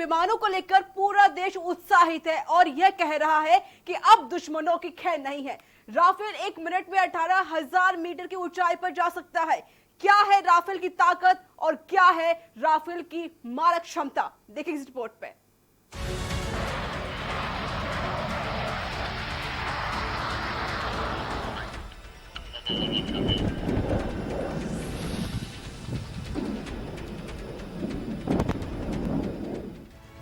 विमानों को लेकर पूरा देश उत्साहित है और यह कह रहा है कि अब दुश्मनों की खैर नहीं है। राफेल 1 मिनट में 18,000 मीटर की ऊंचाई पर जा सकता है। क्या है राफेल की ताकत और क्या है राफेल की मारक क्षमता, देखिए इस रिपोर्ट पे।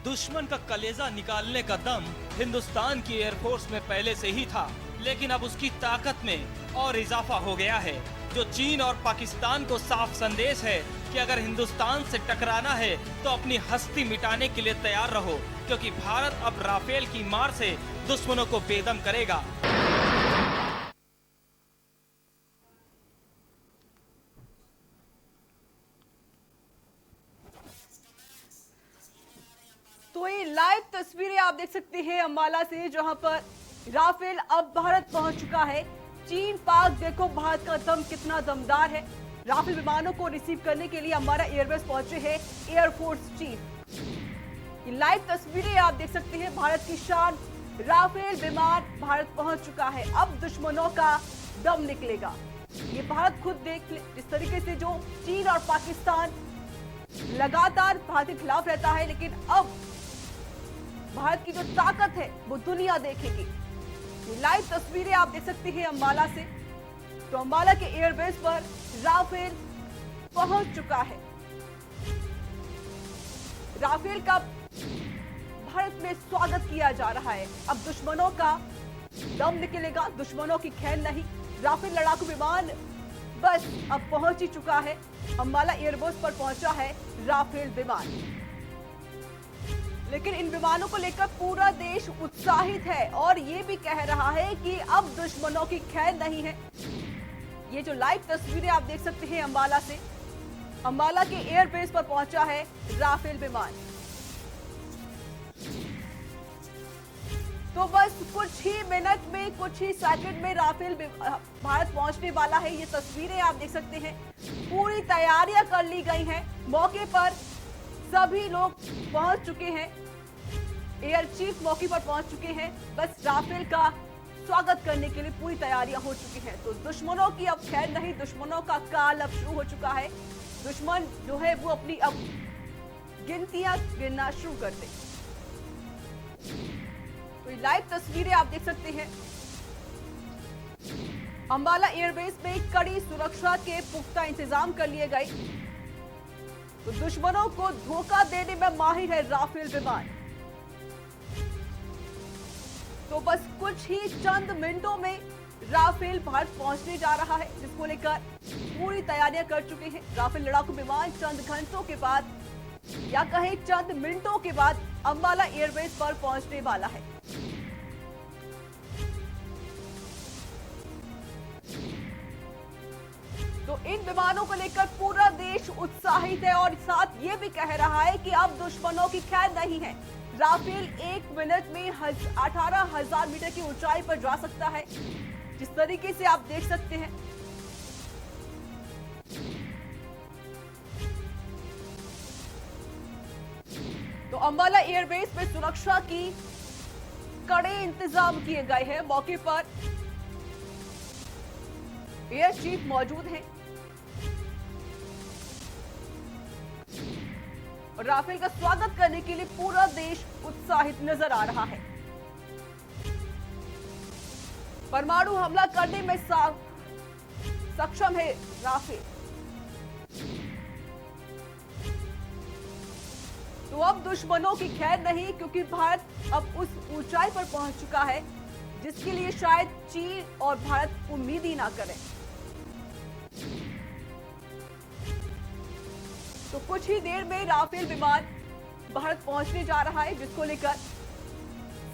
दुश्मन का कलेजा निकालने का दम हिंदुस्तान की एयरफोर्स में पहले से ही था, लेकिन अब उसकी ताकत में और इजाफा हो गया है, जो चीन और पाकिस्तान को साफ संदेश है कि अगर हिंदुस्तान से टकराना है तो अपनी हस्ती मिटाने के लिए तैयार रहो, क्योंकि भारत अब राफेल की मार से दुश्मनों को बेदम करेगा। तो ये लाइव तस्वीरें आप देख सकते हैं अंबाला से, जहां पर राफेल अब भारत पहुंच चुका है। चीन पाक देखो भारत का दम कितना दमदार है। राफेल विमानों को रिसीव करने के लिए अंबाला एयरबेस पहुंचे हैं एयरफोर्स चीफ। ये लाइव तस्वीरें आप देख सकते हैं, भारत की शान राफेल विमान भारत पहुंच चुका है। अब दुश्मनों का दम निकलेगा। ये भारत खुद देख ले जिस तरीके से जो चीन और पाकिस्तान लगातार भारत के खिलाफ रहता है, लेकिन अब भारत की जो ताकत है वो दुनिया देखेगी। ये लाइव तस्वीरें आप देख सकते हैं अंबाला से। तो अंबाला के एयरबेस पर राफेल पहुंच चुका है। राफेल का भारत में स्वागत किया जा रहा है। अब दुश्मनों का दम निकलेगा, दुश्मनों की खैर नहीं। राफेल लड़ाकू विमान बस अब पहुंच ही चुका है। अंबाला एयरबेस पर पहुंचा है राफेल विमान, लेकिन इन विमानों को लेकर पूरा देश उत्साहित है और ये भी कह रहा है कि अब दुश्मनों की खैर नहीं है। ये जो लाइव तस्वीरें आप देख सकते हैं अंबाला से, अंबाला के एयरबेस पर पहुंचा है राफेल विमान। तो बस कुछ ही मिनट में, कुछ ही सेकंड में राफेल भारत पहुंचने वाला है। ये तस्वीरें आप देख सकते हैं, पूरी तैयारियां कर ली गई हैं। मौके पर सभी लोग पहुंच चुके हैं। एयर चीफ मौके पर पहुंच चुके हैं। बस राफेल का स्वागत करने के लिए पूरी तैयारियां हो चुकी हैं। तो दुश्मनों की अब खैर नहीं, दुश्मनों का काल अब शुरू हो चुका है। दुश्मन जो है वो अपनी अब गिनतियां गिनना शुरू कर दे। तो लाइव तस्वीरें आप देख सकते हैं, अंबाला एयरबेस में कड़ी सुरक्षा के पुख्ता इंतजाम कर लिए गए। तो दुश्मनों को धोखा देने में माहिर है राफेल विमान। तो बस कुछ ही चंद मिनटों में राफेल भारत पहुंचने जा रहा है, जिसको लेकर पूरी तैयारियां कर चुके हैं। राफेल लड़ाकू विमान चंद घंटों के बाद या कहें चंद मिनटों के बाद अंबाला एयरबेस पर पहुंचने वाला है। तो इन विमानों को लेकर पूरा देश उत्साहित है और साथ ये भी कह रहा है कि अब दुश्मनों की खैर नहीं है। राफेल 1 मिनट में 18,000 मीटर की ऊंचाई पर जा सकता है, जिस तरीके से आप देख सकते हैं। तो अंबाला एयरबेस में सुरक्षा की कड़े इंतजाम किए गए हैं। मौके पर एयर चीफ मौजूद हैं और राफेल का स्वागत करने के लिए पूरा देश उत्साहित नजर आ रहा है। परमाणु हमला करने में सक्षम है राफेल। तो अब दुश्मनों की खैर नहीं, क्योंकि भारत अब उस ऊंचाई पर पहुंच चुका है जिसके लिए शायद चीन और भारत उम्मीद ही ना करें। तो कुछ ही देर में राफेल विमान भारत पहुंचने जा रहा है, जिसको लेकर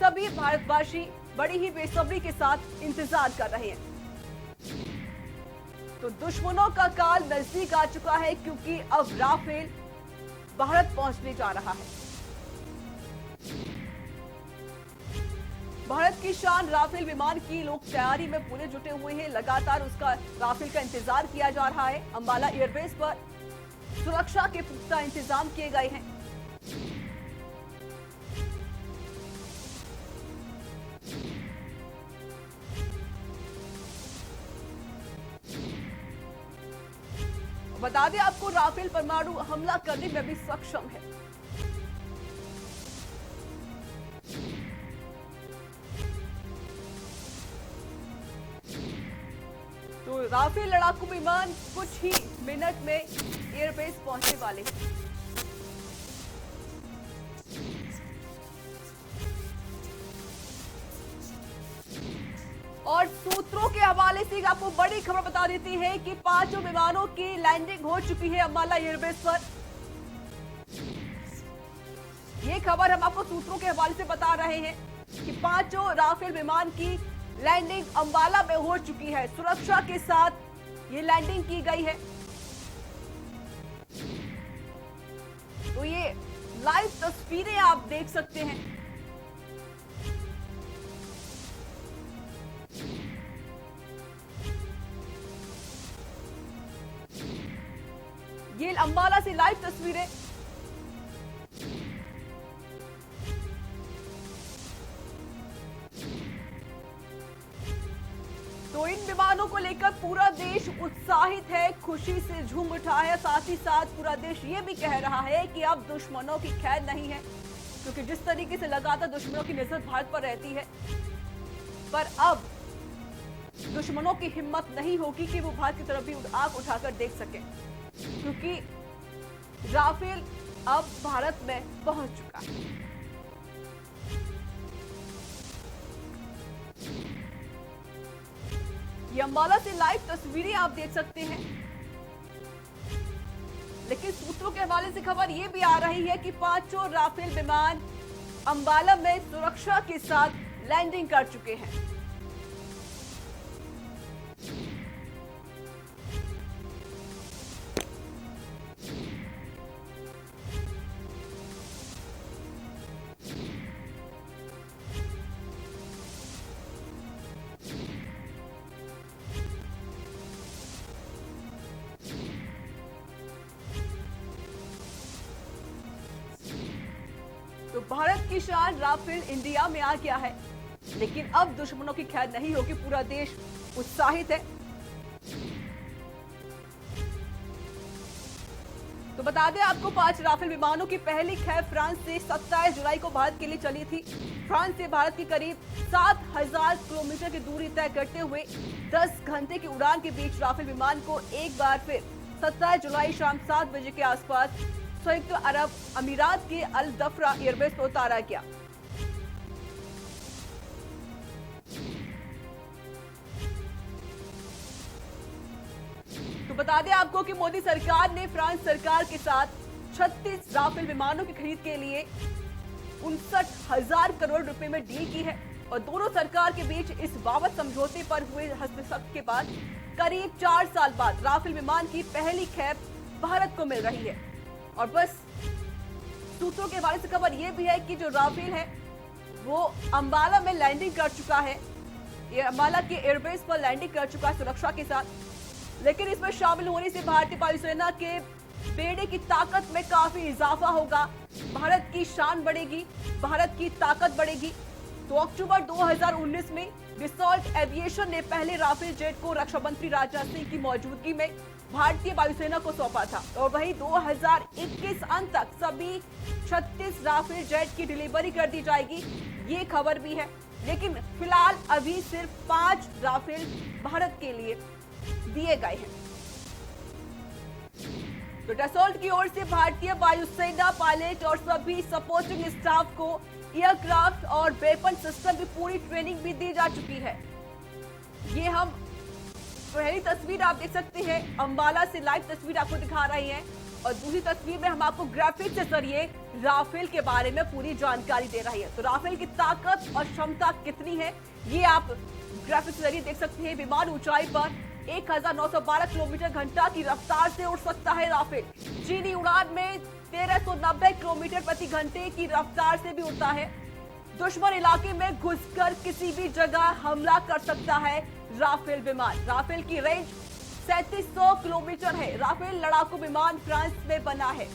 सभी भारतवासी बड़ी ही बेसब्री के साथ इंतजार कर रहे हैं। तो दुश्मनों का काल नजदीक आ चुका है, क्योंकि अब राफेल भारत पहुंचने जा रहा है। भारत की शान राफेल विमान की लोग तैयारी में पूरे जुटे हुए हैं। लगातार उसका राफेल का इंतजार किया जा रहा है। अंबाला एयरबेस पर सुरक्षा के पुख्ता इंतजाम किए गए हैं। बता दें आपको, राफेल परमाणु हमला करने में भी सक्षम है। तो राफेल लड़ाकू विमान कुछ ही मिनट में एयरबेस पहुंचने वाले हैं। और सूत्रों के हवाले से आपको बड़ी खबर बता देती है कि 5 विमानों की लैंडिंग हो चुकी है अंबाला एयरबेस पर। यह खबर हम आपको सूत्रों के हवाले से बता रहे हैं कि 5 राफेल विमान की लैंडिंग अंबाला में हो चुकी है। सुरक्षा के साथ ये लैंडिंग की गई है। तो ये लाइव तस्वीरें आप देख सकते हैं। ये अंबाला से लाइव तस्वीरें। तो इन विमानों को लेकर पूरा देश उत्साहित है, खुशी से झूम उठा है। साथ ही साथ पूरा देश ये भी कह रहा है कि अब दुश्मनों की खैर नहीं है, क्योंकि जिस तरीके से लगातार दुश्मनों की नजर भारत पर रहती है, पर अब दुश्मनों की हिम्मत नहीं होगी कि वो भारत की तरफ भी आंख उठाकर देख सके, क्योंकि राफेल अब भारत में पहुंच चुका है। ये अंबाला से लाइव तस्वीरें आप देख सकते हैं। लेकिन सूत्रों के हवाले से खबर यह भी आ रही है कि 5 राफेल विमान अंबाला में सुरक्षा के साथ लैंडिंग कर चुके हैं। तो भारत की शान राफेल इंडिया में आ गया है, लेकिन अब दुश्मनों की खैर नहीं होगी। पूरा देश उत्साहित है। तो बता दें आपको, 5 राफेल विमानों की पहली खेप फ्रांस से 27 जुलाई को भारत के लिए चली थी। फ्रांस से भारत की करीब 7000 किलोमीटर की दूरी तय करते हुए 10 घंटे की उड़ान के बीच राफेल विमान को एक बार फिर 27 जुलाई शाम 7 बजे के आसपास संयुक्त अरब अमीरात के अल दफरा एयरबेस पर उतारा गया। तो बता दें आपको कि मोदी सरकार ने फ्रांस सरकार के साथ 36 राफेल विमानों की खरीद के लिए 59,000 करोड़ रुपए में डील की है। और दोनों सरकार के बीच इस बाबत समझौते पर हुए हस्तक्षेप के बाद करीब 4 साल बाद राफेल विमान की पहली खेप भारत को मिल रही है। और बस सूत्रों के हवाले से खबर यह भी है कि जो राफेल है वो अंबाला में लैंडिंग कर चुका है। ये अंबाला के एयरबेस पर लैंडिंग कर चुका है सुरक्षा के साथ। लेकिन इसमें शामिल होने से भारतीय वायुसेना के बेड़े की ताकत में काफी इजाफा होगा। भारत की शान बढ़ेगी, भारत की ताकत बढ़ेगी। तो अक्टूबर 2019 में डिसॉल्ट एविएशन ने पहले राफेल जेट को रक्षा मंत्री राजनाथ सिंह की मौजूदगी में भारतीय वायुसेना को सौंपा था। और वहीं 2021 अंत तक सभी 36 राफेल जेट की डिलीवरी कर दी जाएगी, ये खबर भी है। लेकिन फिलहाल अभी सिर्फ 5 राफेल भारत के लिए दिए गए हैं। तो डसॉल्ट की ओर से भारतीय वायुसेना पायलट और सभी सपोर्टिंग स्टाफ को एयरक्राफ्ट और वेपन सिस्टम की पूरी ट्रेनिंग भी दी जा चुकी है। ये हम पहली तस्वीर आप देख सकते हैं, अंबाला से लाइव तस्वीर आपको दिखा रही है। और दूसरी तस्वीर में हम आपको ग्राफिक्स के जरिए राफेल के बारे में पूरी जानकारी दे रही है। तो राफेल की ताकत और क्षमता कितनी है ये आप ग्राफिक्स के जरिए देख सकते हैं। विमान ऊंचाई पर 1912 किलोमीटर घंटा की रफ्तार से उड़ सकता है राफेल। चीनी उड़ान में 1390 किलोमीटर प्रति घंटे की रफ्तार से भी उड़ता है। दुश्मन इलाके में घुसकर किसी भी जगह हमला कर सकता है राफेल विमान। राफेल की रेंज 3700 किलोमीटर है। राफेल लड़ाकू विमान फ्रांस में बना है।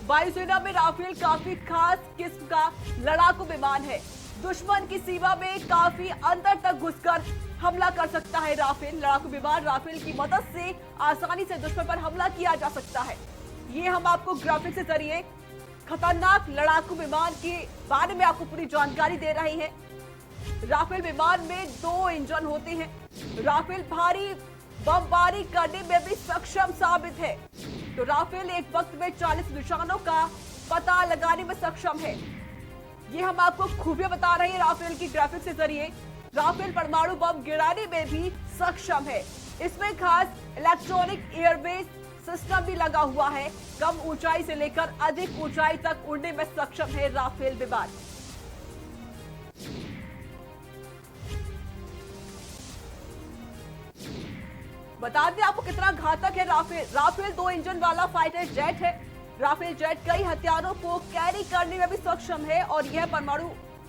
वायुसेना में राफेल काफी खास किस्म का लड़ाकू विमान है। दुश्मन की सीमा में काफी अंदर तक घुसकर हमला कर सकता है राफेल लड़ाकू विमान। राफेल की मदद से आसानी से दुश्मन पर हमला किया जा सकता है। ये हम आपको ग्राफिक्स के जरिए खतरनाक लड़ाकू विमान के बारे में आपको पूरी जानकारी दे रहे हैं। राफेल विमान में 2 इंजन होते हैं। राफेल भारी बमबारी करने में भी सक्षम साबित है। तो राफेल एक वक्त में 40 निशानों का पता लगाने में सक्षम है। ये हम आपको खूबियां बता रहे हैं राफेल की ग्राफिक्स के जरिए। राफेल परमाणु बम गिराने में भी सक्षम है। इसमें खास इलेक्ट्रॉनिक एयरबेस सिस्टम भी लगा हुआ है। कम ऊंचाई से लेकर अधिक ऊंचाई तक उड़ने में सक्षम है राफेल विमान। बता दें आपको कितना घातक है राफेल। राफेल 2 इंजन वाला फाइटर जेट है। राफेल जेट कई हथियारों को कैरी करने में भी सक्षम है और यह परमाणु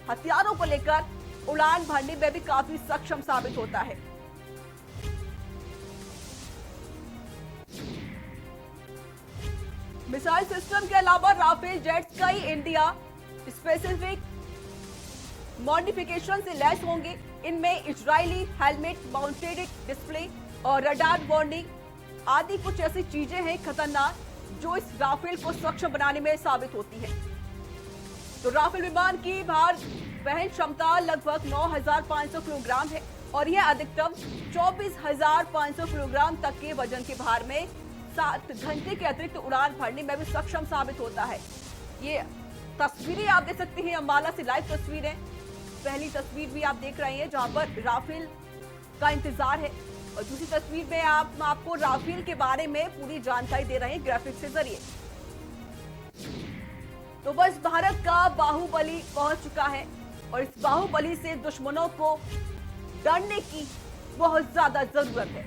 हथियारों को लेकर उड़ान भरने में भी काफी सक्षम साबित होता है। मिसाइल सिस्टम के अलावा राफेल जेट्स कई इंडिया स्पेसिफिक मॉडिफिकेशन से लैस होंगे। इनमें इजरायली हेलमेट माउंटेड डिस्प्ले और रडार वार्निंग आदि कुछ ऐसी चीजें हैं खतरनाक जो इस राफेल को सक्षम बनाने में साबित होती है। तो राफेल विमान की भार वहन क्षमता लगभग 9,500 किलोग्राम है और यह अधिकतम 24,500 किलोग्राम तक के वजन के भार में 7 घंटे के अतिरिक्त उड़ान भरने में भी सक्षम साबित होता है। ये तस्वीरें आप देख सकते हैं अंबाला से लाइव तस्वीरें। पहली तस्वीर भी आप देख रहे हैं जहां पर राफेल का इंतजार है और दूसरी तस्वीर में आपको राफेल के बारे में पूरी जानकारी दे रहे हैं ग्राफिक्स के जरिए। तो बस भारत का बाहुबली पहुंच चुका है और इस बाहुबली से दुश्मनों को डरने की बहुत ज्यादा जरूरत है।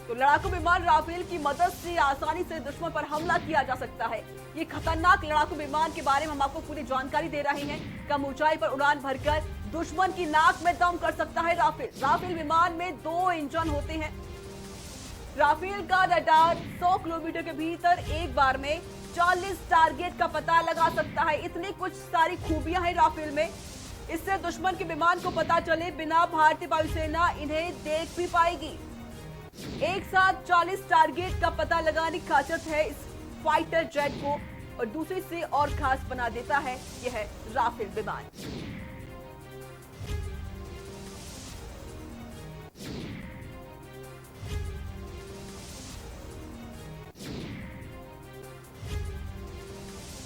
तो लड़ाकू विमान राफेल की मदद से आसानी से दुश्मन पर हमला किया जा सकता है। ये खतरनाक लड़ाकू विमान के बारे में हम आपको पूरी जानकारी दे रहे हैं। कम ऊंचाई पर उड़ान भरकर दुश्मन की नाक में दम कर सकता है राफेल। राफेल विमान में 2 इंजन होते हैं। राफेल का रडार 100 किलोमीटर के भीतर एक बार में 40 टारगेट का पता लगा सकता है। इतनी कुछ सारी खूबियां हैं राफेल में। इससे दुश्मन के विमान को पता चले बिना भारतीय वायुसेना इन्हें देख भी पाएगी। एक साथ 40 टारगेट का पता लगाने की खासियत है इस फाइटर जेट को और दूसरी से और खास बना देता है यह राफेल विमान।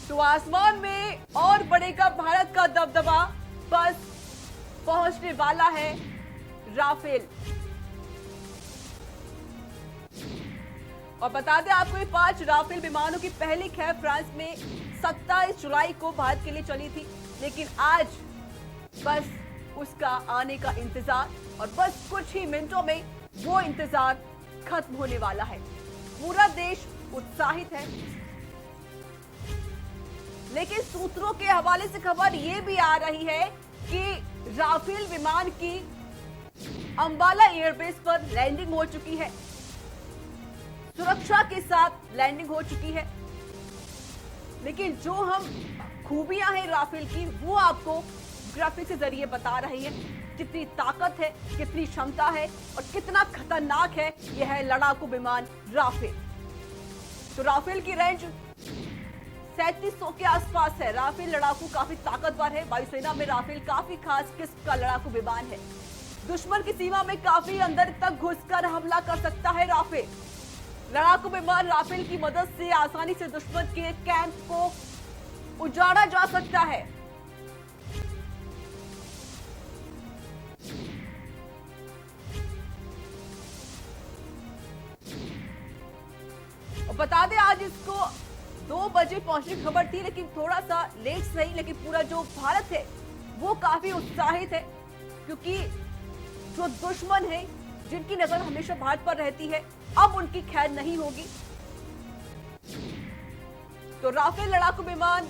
तो आसमान में और बढ़ेगा भारत का दबदबा। बस पहुंचने वाला है राफेल। और बता दें आपको ये 5 राफेल विमानों की पहली खेप फ्रांस में 27 जुलाई को भारत के लिए चली थी, लेकिन आज बस उसका आने का इंतजार और बस कुछ ही मिनटों में वो इंतजार खत्म होने वाला है। पूरा देश उत्साहित है, लेकिन सूत्रों के हवाले से खबर ये भी आ रही है कि राफेल विमान की अंबाला एयरबेस पर लैंडिंग हो चुकी है। सुरक्षा के साथ लैंडिंग हो चुकी है, लेकिन जो हम खूबियां हैं राफेल की वो आपको ग्राफिक्स के जरिए बता रहे हैं। कितनी ताकत है, कितनी क्षमता है और कितना खतरनाक है यह लड़ाकू विमान राफेल। तो राफेल की रेंज 3700 के आसपास है। राफेल लड़ाकू काफी ताकतवर है। वायुसेना में राफेल काफी खास किस्म का लड़ाकू विमान है। दुश्मन की सीमा में काफी अंदर तक घुसकर हमला कर सकता है राफेल। लड़ाकू विमान राफेल की मदद से आसानी से दुश्मन के कैंप को उजाड़ा जा सकता है। और बता दें आज इसको 2 बजे पहुंचने की खबर थी, लेकिन थोड़ा सा लेट सही, लेकिन पूरा जो भारत है वो काफी उत्साहित है, क्योंकि जो दुश्मन है जिनकी नजर हमेशा भारत पर रहती है अब उनकी खैर नहीं होगी। तो राफेल लड़ाकू विमान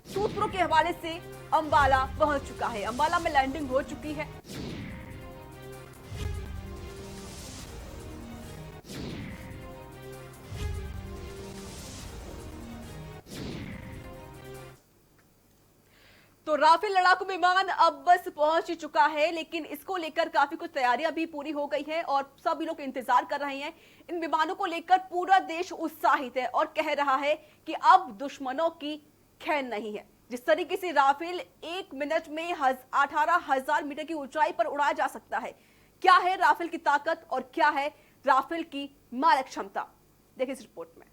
सूत्रों के हवाले से अंबाला पहुंच चुका है। अंबाला में लैंडिंग हो चुकी है। तो तो राफेल लड़ाकू विमान अब बस पहुंच ही चुका है, लेकिन इसको लेकर काफी कुछ तैयारियां भी पूरी हो गई है और सभी लोग इंतजार कर रहे हैं। इन विमानों को लेकर पूरा देश उत्साहित है और कह रहा है कि अब दुश्मनों की खैर नहीं है। जिस तरीके से राफेल 1 मिनट में 18,000 मीटर की ऊंचाई पर उड़ाया जा सकता है, क्या है राफेल की ताकत और क्या है राफेल की मारक क्षमता, देखिए इस रिपोर्ट में।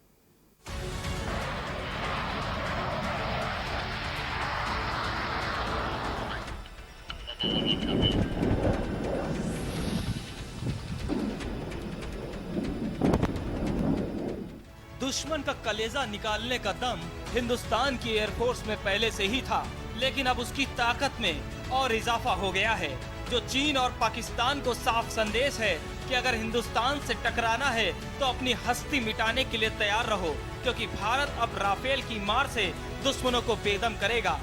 दुश्मन का कलेजा निकालने का दम हिंदुस्तान की एयरफोर्स में पहले से ही था, लेकिन अब उसकी ताकत में और इजाफा हो गया है, जो चीन और पाकिस्तान को साफ संदेश है कि अगर हिंदुस्तान से टकराना है तो अपनी हस्ती मिटाने के लिए तैयार रहो, क्योंकि भारत अब राफेल की मार से दुश्मनों को बेदम करेगा।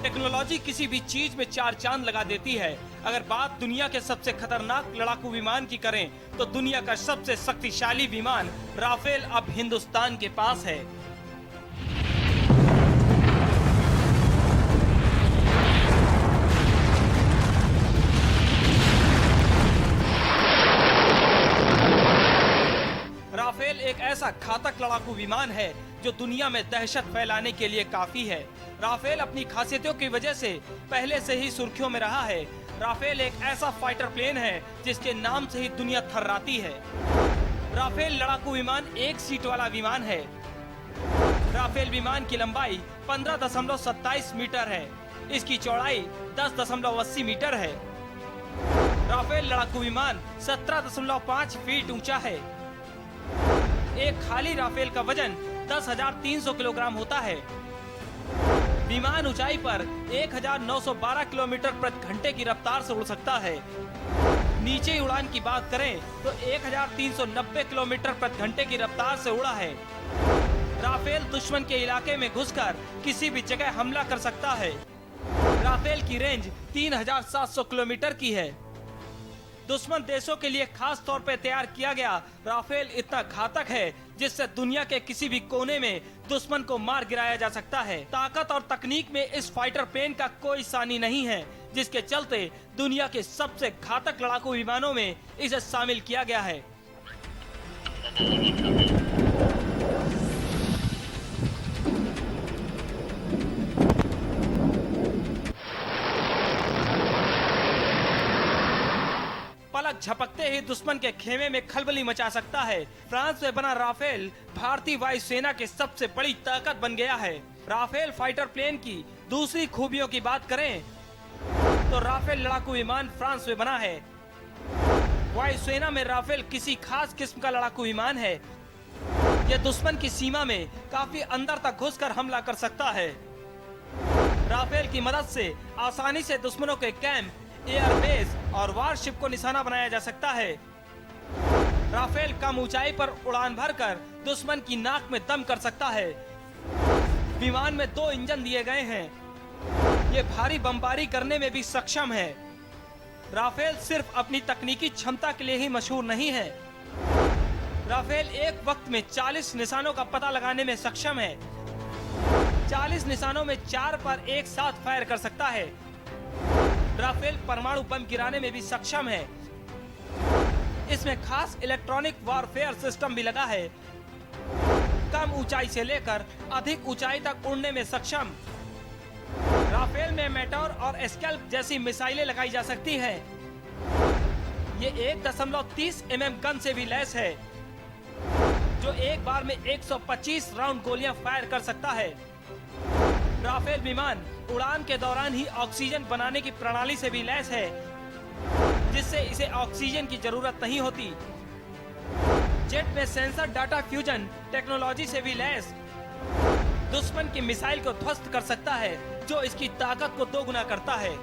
टेक्नोलॉजी किसी भी चीज में 4 चांद लगा देती है। अगर बात दुनिया के सबसे खतरनाक लड़ाकू विमान की करें तो दुनिया का सबसे शक्तिशाली विमान राफेल अब हिंदुस्तान के पास है। राफेल एक ऐसा घातक लड़ाकू विमान है जो दुनिया में दहशत फैलाने के लिए काफी है। राफेल अपनी खासियतों की वजह से पहले से ही सुर्खियों में रहा है। राफेल एक ऐसा फाइटर प्लेन है जिसके नाम से ही दुनिया थर्राती है। राफेल लड़ाकू विमान 1 सीट वाला विमान है। राफेल विमान की लंबाई 15.27 मीटर है। इसकी चौड़ाई 10.80 मीटर है। राफेल लड़ाकू विमान 17.5 फीट ऊंचा है। एक खाली राफेल का वजन 10,300 किलोग्राम होता है। विमान ऊंचाई पर 1,912 किलोमीटर प्रति घंटे की रफ्तार से उड़ सकता है। नीचे उड़ान की बात करें तो 1,390 किलोमीटर प्रति घंटे की रफ्तार से उड़ा है। राफेल दुश्मन के इलाके में घुसकर किसी भी जगह हमला कर सकता है। राफेल की रेंज 3,700 किलोमीटर की है। दुश्मन देशों के लिए खास तौर पर तैयार किया गया राफेल इतना घातक है जिससे दुनिया के किसी भी कोने में दुश्मन को मार गिराया जा सकता है। ताकत और तकनीक में इस फाइटर प्लेन का कोई सानी नहीं है, जिसके चलते दुनिया के सबसे घातक लड़ाकू विमानों में इसे शामिल किया गया है। पलक झपकते ही दुश्मन के खेमे में खलबली मचा सकता है। फ्रांस में बना राफेल भारतीय वायुसेना के सबसे बड़ी ताकत बन गया है। राफेल फाइटर प्लेन की दूसरी खूबियों की बात करें तो राफेल लड़ाकू विमान फ्रांस में बना है। वायुसेना में राफेल किसी खास किस्म का लड़ाकू विमान है। यह दुश्मन की सीमा में काफी अंदर तक घुसकर हमला कर सकता है। राफेल की मदद से आसानी से दुश्मनों के कैंप, एयरबेस और वारशिप को निशाना बनाया जा सकता है। राफेल कम ऊंचाई पर उड़ान भरकर दुश्मन की नाक में दम कर सकता है। विमान में 2 इंजन दिए गए हैं। ये भारी बमबारी करने में भी सक्षम है। राफेल सिर्फ अपनी तकनीकी क्षमता के लिए ही मशहूर नहीं है। राफेल एक वक्त में 40 निशानों का पता लगाने में सक्षम है। 40 निशानों में 4 पर एक साथ फायर कर सकता है। राफेल परमाणु बम गिराने में भी सक्षम है। इसमें खास इलेक्ट्रॉनिक वॉरफेयर सिस्टम भी लगा है। कम ऊंचाई से लेकर अधिक ऊंचाई तक उड़ने में सक्षम। राफेल में मेटोर और स्कैल्प जैसी मिसाइलें लगाई जा सकती हैं। ये 1.30 mm गन से भी लैस है, जो एक बार में 125 राउंड गोलियां फायर कर सकता है। राफेल विमान उड़ान के दौरान ही ऑक्सीजन बनाने की प्रणाली से भी लैस है, जिससे इसे ऑक्सीजन की जरूरत नहीं होती। जेट में सेंसर डाटा फ्यूजन टेक्नोलॉजी से भी लैस दुश्मन की मिसाइल को ध्वस्त कर सकता है, जो इसकी ताकत को दोगुना करता है।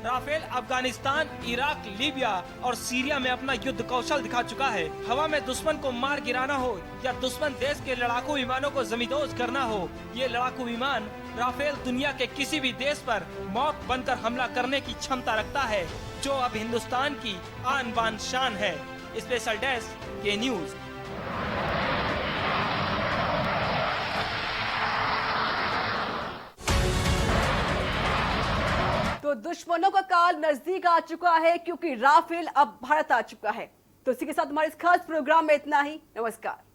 राफेल अफगानिस्तान, इराक, लीबिया और सीरिया में अपना युद्ध कौशल दिखा चुका है। हवा में दुश्मन को मार गिराना हो या दुश्मन देश के लड़ाकू विमानों को जमींदोज करना हो, ये लड़ाकू विमान राफेल दुनिया के किसी भी देश पर मौत बनकर हमला करने की क्षमता रखता है, जो अब हिंदुस्तान की आन बान शान है। स्पेशल डेस्क के न्यूज। तो दुश्मनों का काल नजदीक आ चुका है, क्योंकि राफेल अब भारत आ चुका है। तो इसी के साथ हमारे इस खास प्रोग्राम में इतना ही। नमस्कार।